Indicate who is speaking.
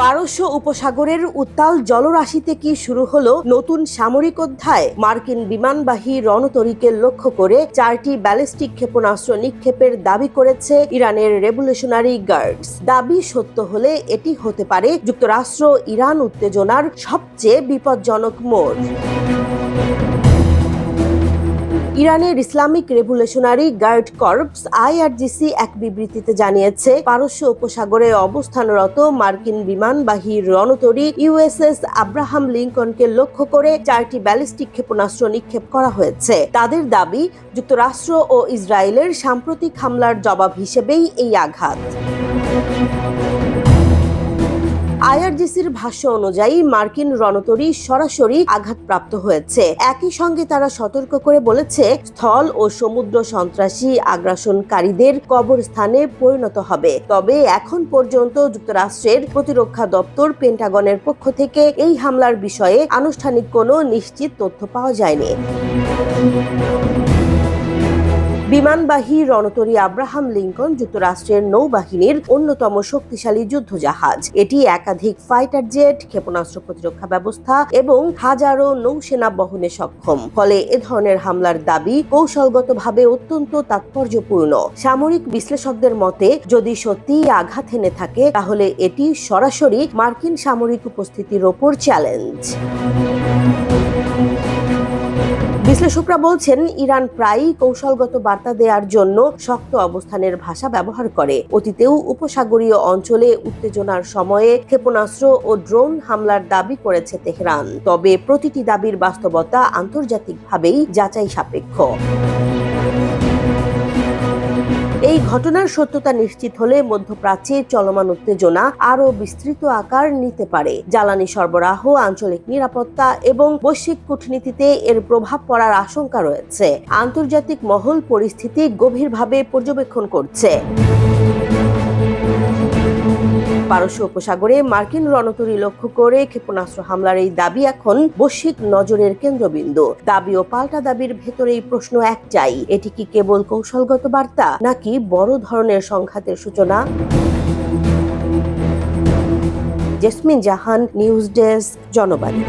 Speaker 1: পারস্য উপসাগরের উত্তাল জলরাশিতে কি শুরু হলো নতুন সামরিক অধ্যায়? মার্কিন বিমানবাহী রণতরীকে লক্ষ্য করে 4টি ব্যালিস্টিক ক্ষেপণাস্ত্র নিক্ষেপের দাবি করেছে ইরানের রেভলিউশনারি গার্ডস। দাবি সত্য হলে এটি হতে পারে যুক্তরাষ্ট্র ইরান উত্তেজনার সবচেয়ে বিপজ্জনক মোড়। ইরানের Islamic Revolutionary Guard Corps IRGC এক বিবৃতিতে জানিয়েছে, পারস্য উপসাগরে অবস্থানরত মার্কিন বিমানবাহী রণতরী USS আব্রাহাম লিঙ্কনকে লক্ষ্য করে 4টি ব্যালিস্টিক ক্ষেপণাস্ত্র নিক্ষেপ করা হয়েছে। তাদের দাবি, যুক্তরাষ্ট্র ও ইসরায়েলের সাম্প্রতিক হামলার জবাব হিসেবেই এই আঘাত। IRGCর ভাষ্য অনুযায়ী মার্কিন রণতরী সরাসরি আঘাতপ্রাপ্ত হয়েছে। একই সঙ্গে তারা সতর্ক করে বলেছে, স্থল ও সমুদ্র সন্ত্রাসী আগ্রাসনকারীদের কবরস্থানে পরিণত হবে। তবে এখন পর্যন্ত যুক্তরাষ্ট্রের প্রতিরক্ষা দপ্তর পেন্টাগনের পক্ষ থেকে এই হামলার বিষয়ে আনুষ্ঠানিক কোনো নিশ্চিত তথ্য পাওয়া যায়নি। বিমানবাহী রণতরী আব্রাহাম লিঙ্কন যুক্তরাষ্ট্রের নৌবাহিনীর অন্যতম শক্তিশালী যুদ্ধজাহাজ। এটি একাধিক ফাইটার জেট, ক্ষেপণাস্ত্র প্রতিরক্ষা ব্যবস্থা এবং হাজারো নৌসেনা বহনে সক্ষম। ফলে এ ধরনের হামলার দাবি কৌশলগতভাবে অত্যন্ত তাৎপর্যপূর্ণ। সামরিক বিশ্লেষকদের মতে, যদি সত্যিই আঘাত হেনে থাকে তাহলে এটি সরাসরি মার্কিন সামরিক উপস্থিতির ওপর চ্যালেঞ্জ। বিশ্লেষকরা বলছেন, ইরান প্রায়ই কৌশলগত বার্তা দেওয়ার জন্য শক্ত অবস্থানের ভাষা ব্যবহার করে। অতীতেও উপসাগরীয় অঞ্চলে উত্তেজনার সময়ে ক্ষেপণাস্ত্র ও ড্রোন হামলার দাবি করেছে তেহরান। তবে প্রতিটি দাবির বাস্তবতা আন্তর্জাতিকভাবেই যাচাই সাপেক্ষ। এই ঘটনার সত্যতা নিশ্চিত হলে মধ্যপ্রাচ্যে চলমান উত্তেজনা আরও বিস্তৃত আকার নিতে পারে। জ্বালানি সরবরাহ, আঞ্চলিক নিরাপত্তা এবং বৈশ্বিক কূটনীতিতে এর প্রভাব পড়ার আশঙ্কা রয়েছে। আন্তর্জাতিক মহল পরিস্থিতি গভীরভাবে পর্যবেক্ষণ করছে। পারস্য উপসাগরে মার্কিন রণতরী লক্ষ্য করে ক্ষেপণাস্ত্র হামলার এই দাবি এখন বৈশ্বিক নজরের কেন্দ্রবিন্দু। দাবি ও পাল্টা দাবির ভেতরেই প্রশ্ন একটাই, এটি কি কেবল কৌশলগত বার্তা নাকি বড় ধরনের সংঘাতের সূচনা? জেসমিন জাহান, নিউজ ডেস্ক, জনবাণী।